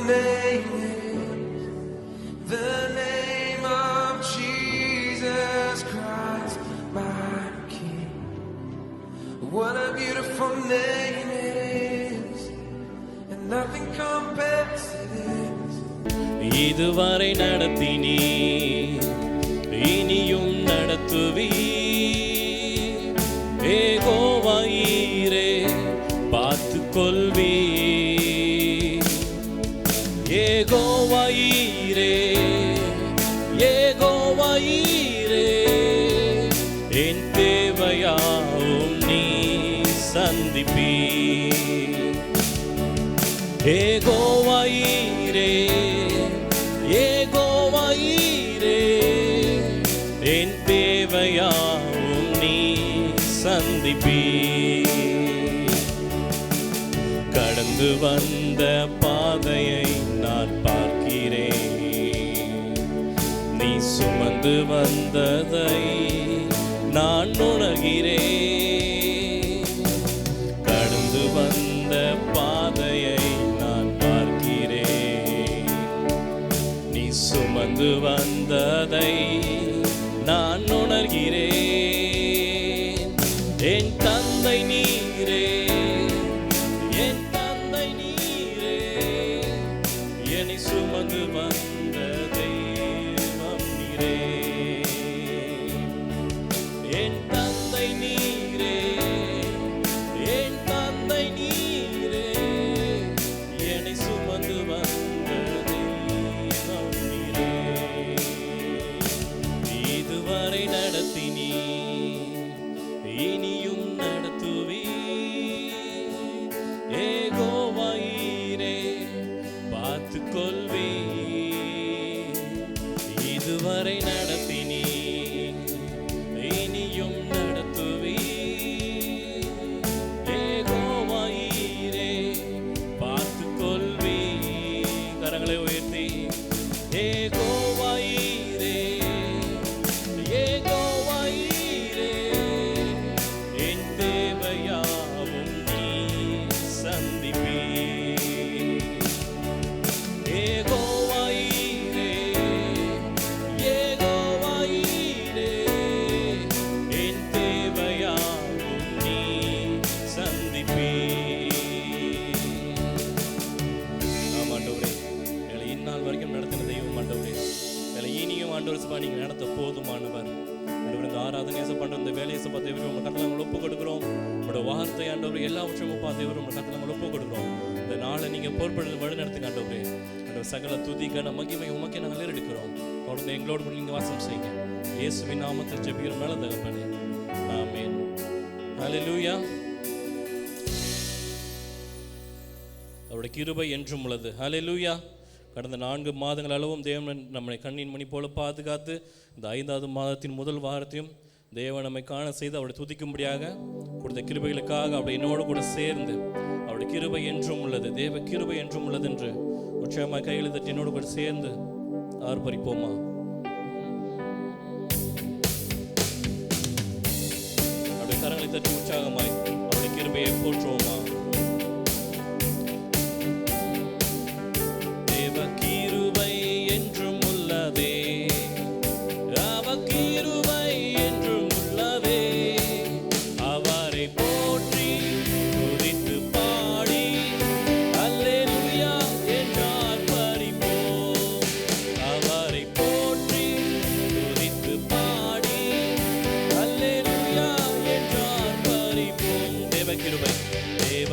name is the name of Jesus Christ, my King. What a beautiful name it is, and nothing compares to this. இதுவரை நடத்தினீ, இனியும் நடத்துவீ. யெகோவா ஈரே பார்த்துக் கொள்வீ. யெகோவா ஈரே, யெகோவா ஈரே, என் தேவையாவும் நீ சந்திப்பீ. யெகோவா ஈரே, யெகோவா ஈரே, என் தேவையாவும் நீ சந்திப்பீ. கடந்து வந்த பாதையை நான் பார்க்கிறேன், நீ சுமந்து வந்ததை நான் உணர்கிறேன். கடந்து வந்த பாதையை நான் பார்க்கிறேன், நீ சுமந்து வந்ததை நான் உணர்கிறேன். என் தந்தை நீரே, என் தந்தை நீரே, என்னை சுமந்து வந்த தெய்வம் நீரே. என் தந்தை நீரே, என் தந்தை நீரே, என்னை சுமந்து வந்த தெய்வம் நீரே. இதுவரை நடத்தினீ, இனியும் நடத்துவீ. யெகோவா ஈரே பார்த்துக் கொள்வீ. இதுவரை நடத்தினீ, இனியும் நடத்துவீ. யெகோவா ஈரே பார்த்துக் கொள்வீ. கரங்களை உயர்த்தி யெகோவா ஈரே, யெகோவா ஈரே, என் தேவையாவும் நீ சந்திப்பீ. யெகோவா ஈரே, யெகோவா ஈரே, என் தேவையாவும் நீ சந்திப்பீ. ஆம் ஆண்டவரே, எங்களை இந்நாள் வரைக்கும் நடத்தின தெய்வம் ஆண்டவரே, எங்களை இனியும் ஆண்டவர் சபா நீங்க நடத்த போதுமானவர். ஆண்டவரே, இந்த ஆராதனை ஏசப்பா, இந்த வேலையை சபா தேவரே உங்க கட்டளை நாங்கள் ஒப்புக் கொடுக்கிறோம். உங்களோட வார்த்தை ஆண்டவரே எல்லாவற்றையும் அப்பா தேவரே உங்க கட்டளை நாங்கள் ஒப்புக் கொடுக்கிறோம். இந்த நாளை நீங்க பொறுப்பெடுத்து வழி நடத்துங்க ஆண்டவரே. ஆண்டவர் சகல துதி கன மகிமை உமக்கே நாங்கள் எடுக்கிறோம். தொடர்ந்து எங்களோடு கூட நீங்க வாசம் செய்யுங்க. இயேசுவின் நாமத்தில் ஜெபிக்கிறோம் நல்ல தகப்பனே, ஆமென். ஹல்லேலூயா. அவருடைய கிருபை என்றும் உள்ளது. ஹல்லேலூயா. கடந்த 4 மாதங்கள் அளவும் தேவன் நம்மை கண்ணின் மணி போல பாதுகாத்து இந்த 5வது மாதத்தின் முதல் வாரத்தையும் தேவன் நம்மை காண செய்து அவருடைய துதிக்கும்படியாக கொடுத்த கிருபைகளுக்காக அவருடைய என்னோடு கூட சேர்ந்து அவருடைய கிருபை என்றும் உள்ளது, தேவ கிருபை என்றும் உள்ளது என்று உற்சாகமாக கைகளை தட்டி என்னோடு கூட சேர்ந்து ஆர்ப்பரிப்போமா? அவருடைய கரங்களை தட்டி உற்சாகமாய் அவருடைய கிருபையை போற்றுவோமா? தேவ கிருபை என்றும் உள்ளதே, அவ கிருபை என்றும் உள்ளதே. அவரை போற்றி துதித்து பாடி அல்லேலூயா என்றார் பரிபோம். அவரை போற்றி துதித்து பாடி அல்லேலூயா என்றார் பரிபோம். தேவ கிருபை, தேவ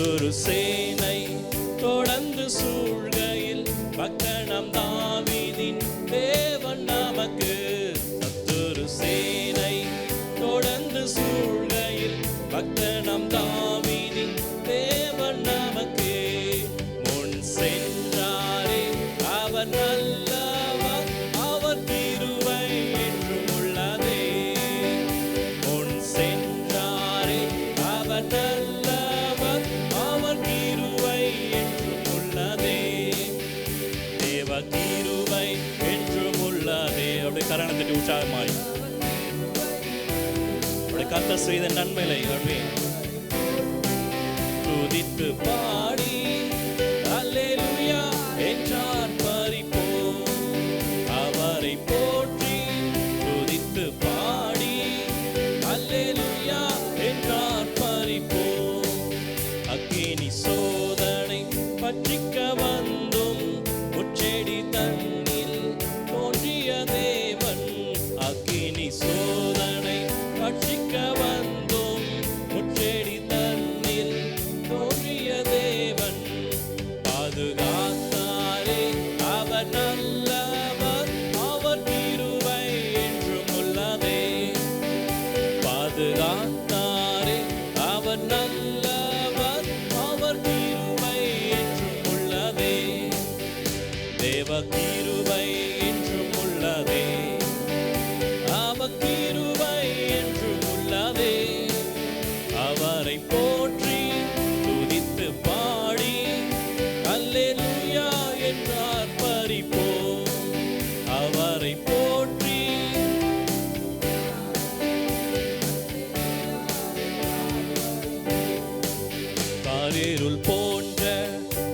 சத்துரு சேனை தொடர்ந்து சூழ்கையில் பக்கணம் தாவீதின் தேவன் நமக்கு. சத்துரு சேனை தொடர்ந்து சூழ்கையில் பக்கணம் தாவீதின் தேவன் நமக்கு. முன் சென்றாரே அவர் நல்லவர், அவர் கிருபை என்றும் உள்ளதே. முன் சென்றாரே அவர் நல்லவர், அவர் கிருபை என்றும் உள்ளதே. தேவ கிருபை என்றும் உள்ளதே. அப்படியே கரணத்திட்டு உற்சாகமாய் அப்படியே கர்த்தர் செய்த நன்மைகளை அப்படியே துதித்து பாடி அல்லேலூயா என்றார் பரிப்போம். அவரை போற்றி துதித்து பாடி அல்லேலூயா என்றார் பரிப்போம். அக்கினி சோதனை பற்றிக்க வந்தும் முச்செடி தன்னில் தோன்றிய தேவன். அக்கினி சோதனை பற்றிக்க வந்தும் முச்செடி தன்னில் தோன்றிய தேவன். பாதுகாத்தாரே அவர் நல்லவர், அவர் கிருபை என்றும் உள்ளதே. பாதுகாத்தாரே அவர் நல்லவர், அவர் கிருபை என்றும் உள்ளதே. தேவ கிருபை என்றும் உள்ளதே. அவர் கிருபை என்றும் உள்ளதே. அவரை போற்றி துதித்து பாடி அல்லேலூயா என்றார் பரிப்போம். அவரை போற்றி காரிருள் போன்ற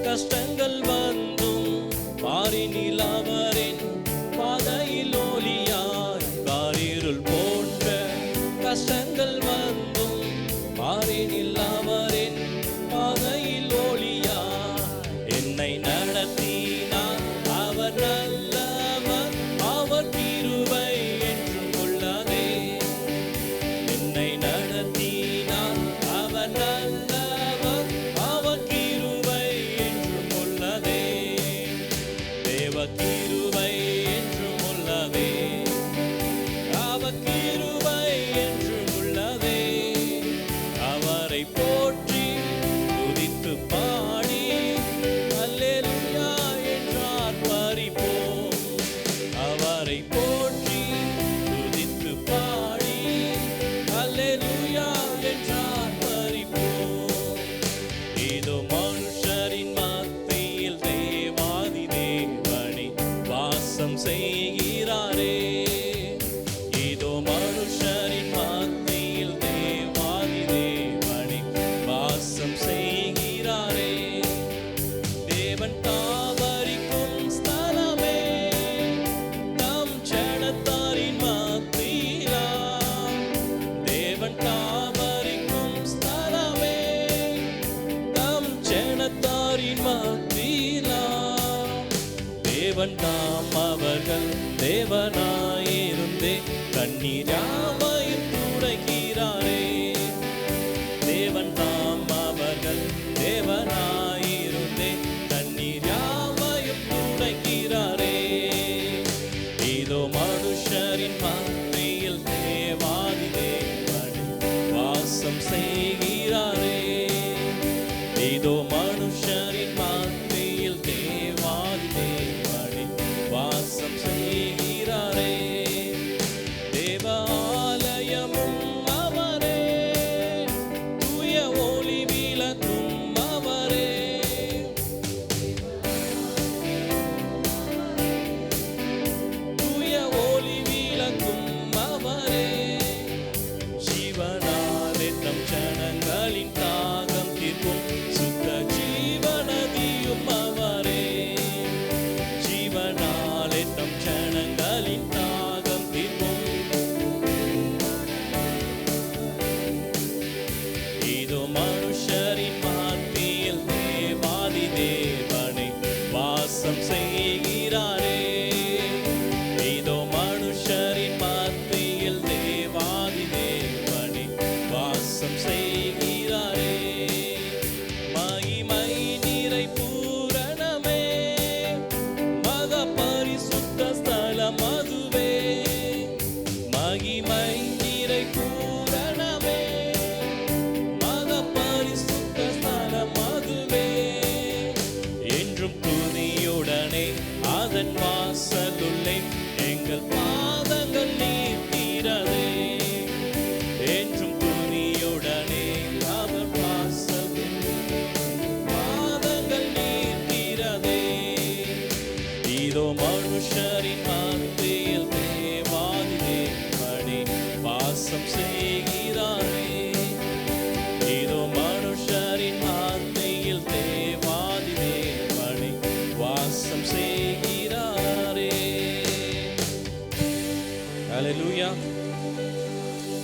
கஷ்டங்கள் வந்தும் பாரினில் அவரின் பாதையில் ஒளியாய். காரிருள் போன்ற கஷ்டங்கள் வந்தும் பாரினில் அவரின் பாதையில் ஒளியாய். என்னை நடத்தினார் அவர் நல்லவர், அவர் கிருபை என்றும் உள்ளதே. என்னை நடத்தினார் அவர் நல்லவர், அவர் கிருபை என்றும் உள்ளதே. தேவ கிருபை என்றும் உள்ளதே. அவர் கிருபை என்றும் உள்ளதே. அவரை போற்றி துதித்து பாடி அல்லேலூயா என்றார் பரிப்போம். அவரை போற்றி துதித்து பாடி அல்லேலூயா என்றார் பரிப்போம். இதோ மனுஷரின் மத்தியில் தேவாதி தேவனே வாசம் செய்கிறாரே. இதோ மனுஷரின் மத்தியில் தேவாதி தேவனே வாசம் செய்கிறாரே. தேவன் தாவரிக்கும் ஸ்தலமே, தம் ஜனத்தாரின் மத்தியிலா. தேவன் தாவரிக்கும் ஸ்தலமே, தம் ஜனத்தாரின் மத்தியிலா. தேவன் தாம் அவர்கள் தேவனாயிருந்தே கண்ணீராமையும் துடைக்கிறாரே. தேவன் தாம் அவர்கள் தேவனாயிருந்தே கண்ணீராமையும் துடைக்கிறாரே. இதோ மனுஷரின் மத்தியில் தேவாதி தேவனே வாசம் செய்கிறாரே. இதோ மனுஷரின் மத்தியில் தேவாதி தேவனே வாசம் செய்கிறாரே. தேவாலயத்தில்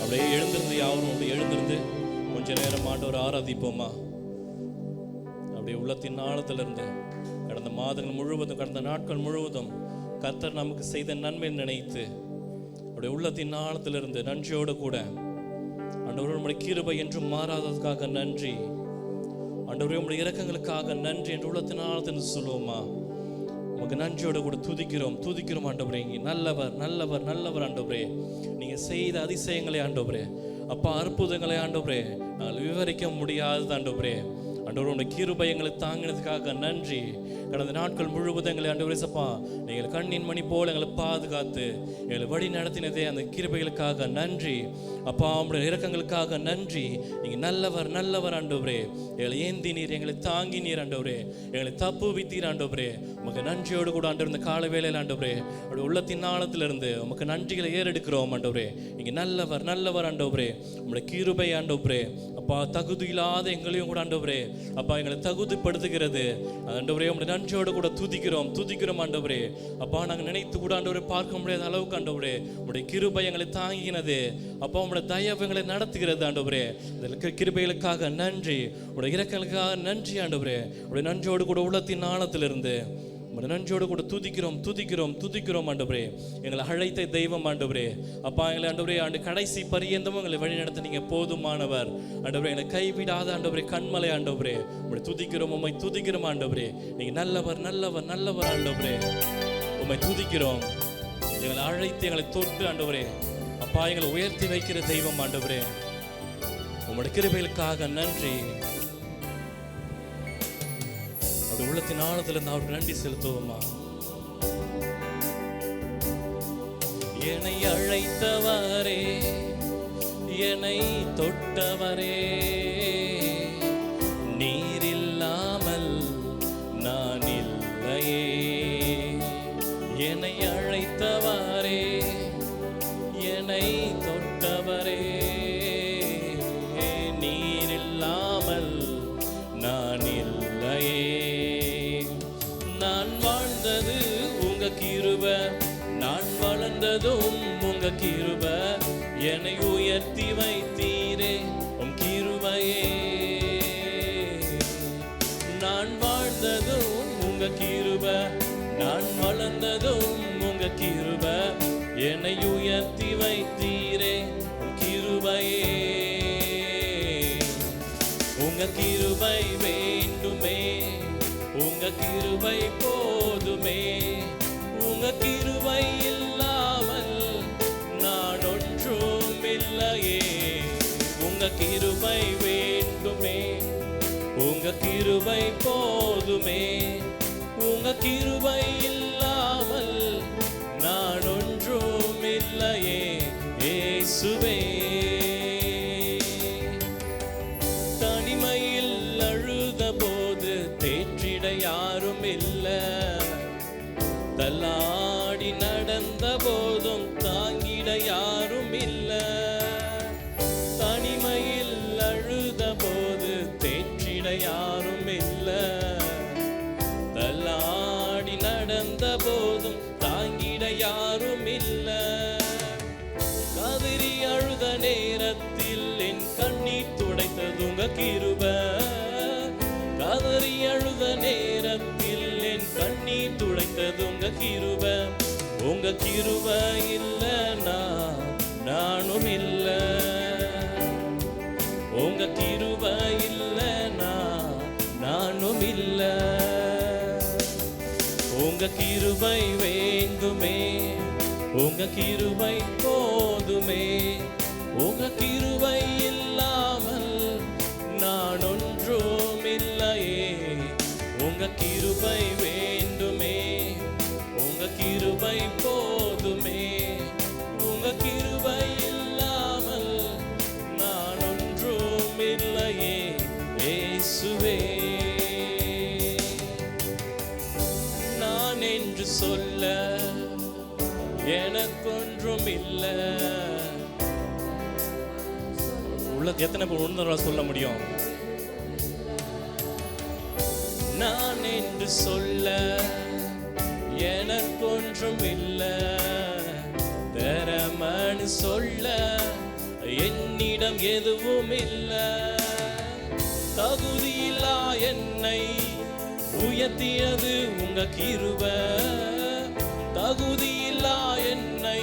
அப்படியே எழுந்திருந்து யாரும் அப்படியே எழுந்திருந்து கொஞ்ச நேரம் ஆண்டவர் ஆராதிப்போமா. அப்படியே உள்ளத்தின் ஆழத்திலிருந்து கடந்த மாதங்கள் முழுவதும், கடந்த நாட்கள் முழுவதும் கர்த்தர் நமக்கு செய்த நன்மை நினைத்து அப்படியே உள்ளத்தின் ஆழத்திலிருந்து நன்றியோடு கூட ஆண்டவரே உம்முடைய கிருபை என்றும் மாறாததுக்காக நன்றி, ஆண்டவரே உம்முடைய இரக்கங்களுக்காக நன்றி என்று உள்ளத்தின் ஆழத்திலிருந்து சொல்லுவோமா. உமக்கு நன்றியோடு கூட துதிக்கிறோம் ஆண்டவரே. நல்லவர் நல்லவர் நல்லவர் ஆண்டவரே. நீங்க செய்த அதிசயங்களை ஆண்டவரே, அப்பா அற்புதங்களை ஆண்டவரே நாங்கள் விவரிக்க முடியாதது ஆண்டவரே. ஆண்டவரே உடைய கிருபை எங்களை தாங்கினதுக்காக நன்றி. கடந்த நாட்கள் முழுவதும் எங்களை ஆண்டவரே சப்பா நீங்கள் கண்ணின் மணி போல எங்களை பாதுகாத்து எங்களை வழி நடத்தினதே அந்த கிருபைகளுக்காக நன்றி. அப்பா உடைய இரக்கங்களுக்காக நன்றி. நீங்கள் நல்லவர் நல்லவர் ஆண்டவரே. எங்களை ஏந்தி நீர், எங்களை தாங்கி நீர் ஆண்டவரே, எங்களை தப்புவித்தீர் ஆண்டவரே. உமக்கு நன்றியோடு கூட ஆண்டவர் இந்த கால வேளையில் ஆண்டவரே அப்படி உள்ளத்தின் ஆழத்திலிருந்து உமக்கு நன்றிகளை ஏறெடுக்கிறோம் ஆண்டவரே. நீங்கள் நல்லவர் நல்லவர் ஆண்டவரே. உங்களுடைய கிருபை ஆண்டவரே அப்பா தகுதி இல்லாத எங்களையும் கூட ஆண்டவரே அப்பா எங்களை தகுதிப்படுத்துகிறது ஆண்டவரே. உங்களுடைய நன்றியோடு கூட துதிக்கிறோம் ஆண்டவரே. அப்பா நாங்கள் நினைத்து கூட ஆண்டவரே பார்க்க முடியாத அளவுக்கு ஆண்டவரே உங்களுடைய கிருபை எங்களை தாங்கினது. அப்பா உங்களுடைய தயவு எங்களை நடத்துகிறது ஆண்டவரே. கிருபைகளுக்காக நன்றி, உங்களுடைய இரக்கங்களுக்காக நன்றி ஆண்டவரே. உங்களுடைய நன்றியோடு கூட உள்ளத்தின் ஆழத்திலிருந்து உங்களுடைய நன்றியோடு கூட துதிக்கிறோம் ஆண்டவரே. எங்களை அழைத்த தெய்வம் ஆண்டவரே. அப்பா எங்களை ஆண்டவரே ஆண்டு கடைசி பரியந்தமும் எங்களை வழி நடத்த நீங்க போதுமானவர் ஆண்டவரே. எங்களை கைவிடாத ஆண்டவரே கண்மலை ஆண்டவரே. உம்மை துதிக்கிறோம் ஆண்டவரே. நீங்க நல்லவர் நல்லவர் நல்லவர் ஆண்டவரே. உம்மை துதிக்கிறோம். எங்களை அழைத்து எங்களை தொட்டு ஆண்டவரே அப்பா எங்களை உயர்த்தி வைக்கிற தெய்வம் ஆண்டவரே. உங்களுடைய கிருபைகளுக்காக நன்றி. உள்ளத்தின் ஆழத்துல அவருக்கு நன்றி செலுத்துவோமா. என்னை அழைத்தவரே, என்னை தொட்டவரே, நீர் இல்லாமல் நான் இல்லையே. என்னை அழைத்தவரே, என்னை தொட்டவரே, நீர் இல்லாமல் நான் இல்லையே. நான் வாழ்ந்தது உங்க கிருபை, நான் வளர்ந்ததும் உங்க கிருபை. என்னை உயர்த்தி வைத்தீரே உம் கிருபையே. நான் வாழ்ந்ததும் உங்க கிருபை, நான் வளர்ந்ததும் உங்க கிருபை. என்னை உயர்த்தி வைத்தீரே உம் கிருபையே. உங்க கிருபை வேண்டுமே, உங்க கிருபை போதுமே. உங்க கிருபை இல்லாமல் நான் ஒன்றும் இல்லையே. உங்க கிருபை வேண்டுமே, உங்க கிருபை போதுமே. உங்க கிருபை இல்லாமல் நான் ஒன்றும் இல்லையே. இயேசுவே தனிமையில் அழுத போது தேற்றிட யாரும் இல்ல, தள்ளாடி நடந்த போதும் தாங்கிட யாரும் இல்ல. தனிமையில் அழுத போது தேற்றிட யாரும் இல்ல, தள்ளாடி நடந்த போதும் தாங்கிட யாரும் இல்ல. கதறி அழுத நேரத்தில் என் கண்ணீர் துடைத்தது உங்க கிருபை. கதறி அழுத நேரத்தில் என் கண்ணீர் துடைத்தது உங்க கிருபை. உங்க கிருபை இல்லைனா நானும் இல்ல. உங்க கிருபை இல்லைனா நானும் இல்ல. உங்க கிருபை வேண்டுமே, உங்க கிருபை போதுமே. உங்க கிருபை இல்லாமல் நான் ஒன்றும் இல்லையே. உங்க கிருபை வேண்டுமே, உங்க கிருபை போதுமே. உங்க கிருபை இல்லாமல் நான் ஒன்றும் இல்லையே. இயேசுவே நான் என்று சொல்ல எனக்கொன்றும் இல்லை. உள்ள எத்தனை பேர் உணர்ந்தவர்களால் சொல்ல முடியும்? நான் என்று சொல்ல எனக்கொன்றும் இல்லை. திறமன்னு சொல்ல என்னிடம் எதுவும் இல்ல. தகுதியில்லா என்னை உயர்த்தியது உங்க கிருபை. தகுதியில்லா என்னை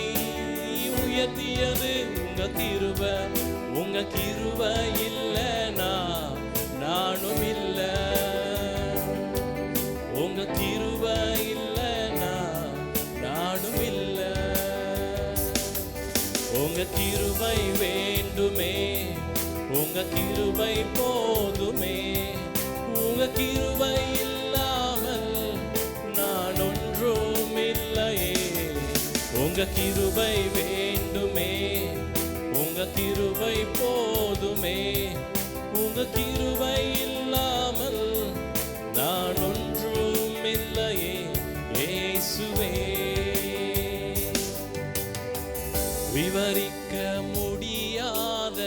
உயர்த்தியது உங்க கிருபை. உங்க கிருபை இல்லைனா நானும் இல்ல. உங்க கிருபை இல்லைனா நானும் இல்ல. உங்க கிருபை வேண்டுமே, உங்க கிருபை போதுமே. உங்க கிருபை இல்லாமல் நான் ஒன்றும் இல்லையே. உங்க கிருபை வேண்டுமே, உங்க கிருபை போதுமே. உங்க கிருபை இல்லாமல் நான் ஒன்றும் இல்லையே இயேசுவே. விவரிக்க முடியாத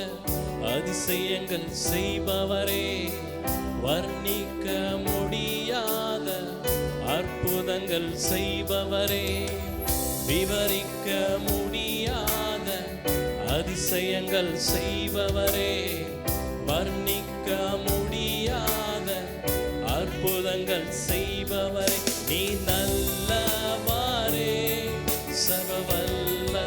அதிசயங்கள் செய்பவரே, வர்ணிக்க முடியாத அற்புதங்கள் செய்பவரே. விவரிக்க முடியாத அதிசயங்கள் செய்பவரே, வர்ணிக்க முடியாத அற்புதங்கள் செய்பவரே. நீ நல்லவரே, சர்வவல்லவரே.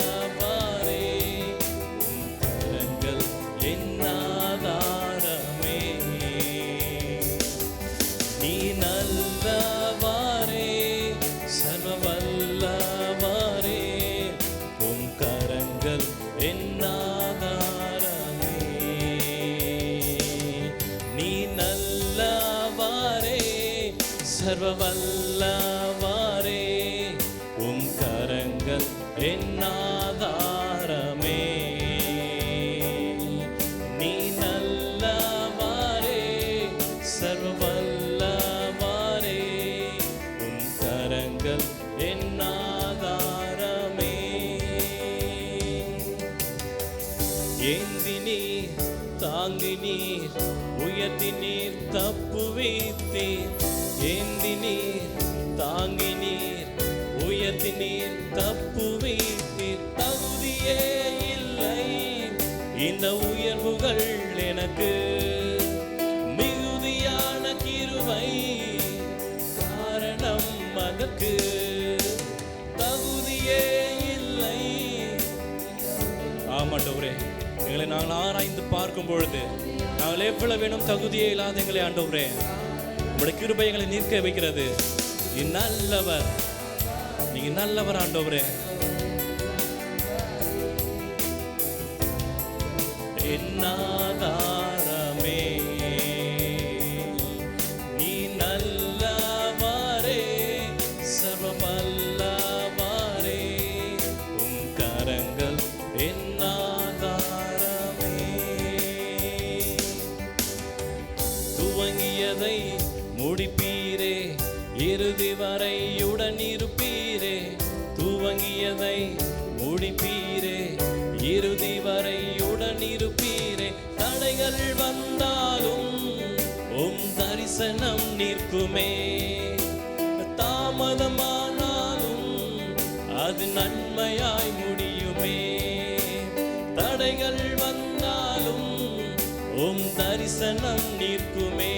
உம் கரங்கள் என் ஆதாரமே. நீ நல்லவரே, சர்வவல்லவரே. உம் கரங்கள் என் ஆதாரமே. நீ நல்லவரே, சர்வவல்லவரே. உம் கரங்கள் என் ஆதாரமே. நீ நல்லவரே, சர்வவல்லவரே. உம் கரங்கள் என் ஆதாரமே. ஏந்தி நீர், தாங்கி நீர், உயர்த்தி நீர், தப்புவித்தீர். ஏந்தி நீர், தாங்கி நீர், உயர்த்தி நீர், தப்புவித்தீர். தகுதியே இல்லை இந்த உயர்வுகள் எனக்கு. மிகுதியான கிருபை காரணம் அதற்கு. தகுதியே இல்லை. ஆமாண்டவரே, எங்களை நாங்கள் ஆராய்ந்து பார்க்கும் பொழுது நாங்கள் எவ்வளவு வேணும் தகுதியே இல்லாத எங்களை ஆண்டவரே, உங்களுடைய கிருபை எங்களை நிற்க வைக்கிறது. நீ நல்லவர், நீங்க நல்லவர் ஆண்டவரே. என் ஆதாரமே. நீ நல்லவரே, சர்வவல்லவரே. உம் கரங்கள் என் ஆதாரமே. துவங்கியதை முடிப்பீரே, இறுதி வரையுடன் இருப்பீரே. துவங்கியதை முடிப்பீரே, இறுதி வரையுடன் இருப்பீரே. தடைகள் வந்தாலும் உம் தரிசனம் நிற்குமே. தாமதமானாலும் அது நன்மையாய் முடியுமே. தடைகள் வந்தாலும் உம் தரிசனம் நிற்குமே.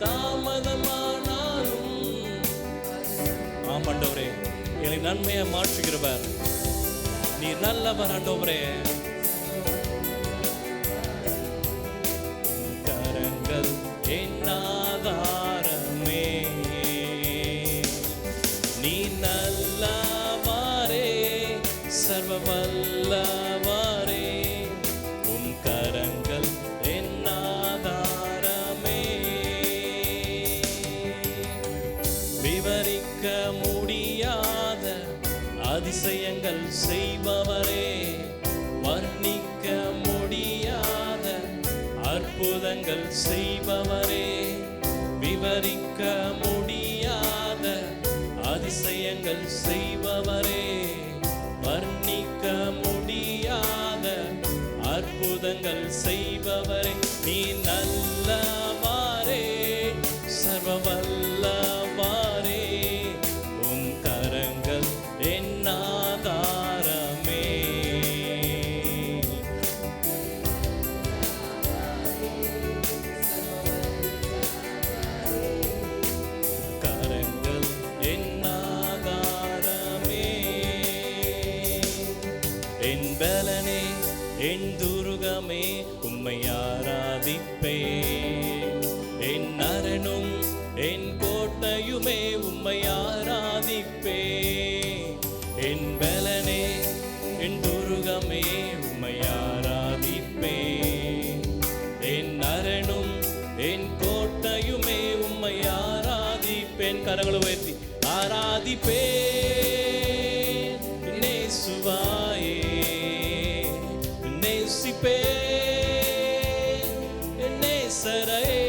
தாமதமானாலும் ஆமாண்டவரே, எங்களை நன்மையை மாற்றுகிறவர். நீ நல்லவர் ஆண்டவரே. கரங்கள் என் ஆதாரமே. நீ நல்லவரே, சர்வவல்லவரே. உம் கரங்கள் என் ஆதாரமே. விவரிக்க முடியாத அதிசயங்கள் செய்பவரே, வர்ணிக்க முடியாத அற்புதங்கள் செய்பவரே. விவரிக்க முடியாத அதிசயங்கள் செய்பவரே, வர்ணிக்க முடியாத அற்புதங்கள் செய்பவரே. நீ நல்லவரே, சர்வவல்லவரே. உம் கரங்கள் என் ஆதாரமே. என் பலனே என் துருகமே உம்மை ஆராதிப்பேன். என் அரணும் என் கோட்டையுமே உம்மை ஆராதிப்பேன். என் பலனே என் துருகமே உம்மை ஆராதிப்பேன். என் அரணும் என் கோட்டையுமே உம்மை ஆராதிப்பேன். கரங்களை உயர்த்தி ஆராதிப்பேன். நேசுவாயே நேசிப்பேன் நேசரையே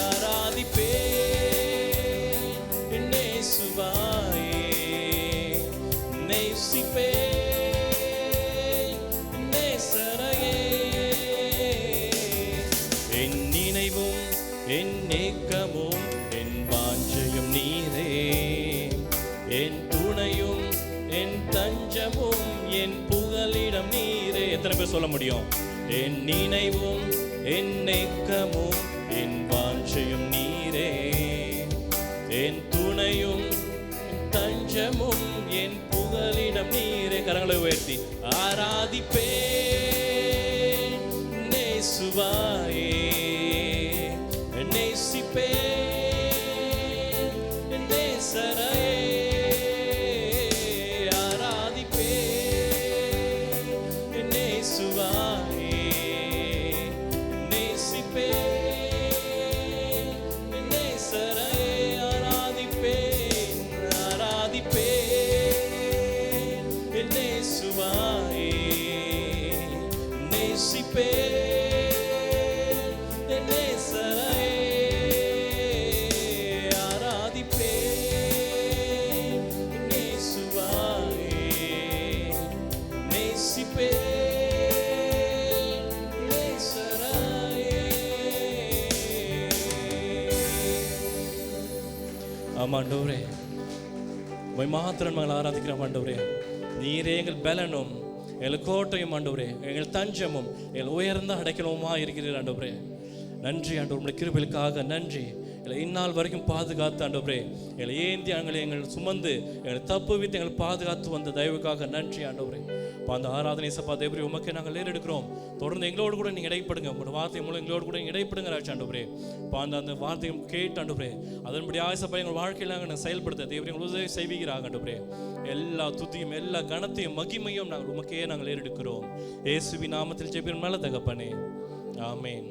ஆராதிப்பேன். நேசுவாயே நேசிப்பேன் நேசரையே. என் நினைவும் என் ஏக்கமும் என் வாஞ்சையும் நீரே. என் துணையும் என் தஞ்சமும் என் புகலிடம் நீரே. எத்தனை பேர் சொல்ல முடியும்? என் நினைவும் என் ஏக்கமும் என் வாஞ்சையும் நீரே. என் துணையும் என் தஞ்சமும் என் புகலிடம் நீரே. கரங்களை உயர்த்தி ஆராதிப்பேன். நேசுவாயே நேசிப்பேன் நேசரையே ஆராதிப்பேன். நேசுவாயே நேசிப்பேன் நேசரையே ஆராதிப்பேன். ஆராதிப்பேன் நேசுவாயே நேசிப்பேன் ஆண்டவரே உம்மை மாத்திரம் நாங்கள் ஆராதிக்கிறோம். ஆண்டவரே நீரே எங்கள் பலனும் எங்கள் கோட்டையும் ஆண்டவரே எங்கள் தஞ்சமும் எங்கள் உயர்ந்த அடைக்கலவுமா இருக்கிறீர். ஆண்டவரே நன்றி ஆண்டவர், உங்களுடைய கிருபைகளுக்காக நன்றி. எங்களை இந்நாள் வரைக்கும் பாதுகாத்து ஆண்டவரே எங்களை ஏந்தி எங்கள் சுமந்து எங்களை தப்பு வித்து எங்களை பாதுகாத்து வந்த தயவுக்காக நன்றி ஆண்டவரே. அந்த ஆராதனை சப்பா தேவரே உமக்கே நாங்கள் ஏறெடுக்கிறோம். தொடர்ந்து எங்களோடு கூட நீங்கள் இடைப்படுங்க. உங்களோட வார்த்தை மூலம் எங்களோடு கூட இடைப்படுங்க ராஜா ஆண்டவரே. அந்த வார்த்தையும் கேட்டு ஆண்டவரே அதன்படி ஆசைப்பா எங்கள் வாழ்க்கையில் நாங்கள் செயல்படுத்த தேவரே எங்கள் உதவி செய்வீராக ஆண்டவரே. எல்லா துதியும் எல்லா கனத்தையும் மகிமையும் நாங்கள் உமக்கே நாங்கள் ஏறெடுக்கிறோம். இயேசுவின் நாமத்தில் ஜெபிக்கிறோம் நல்ல தகப்பனே, ஆமென்.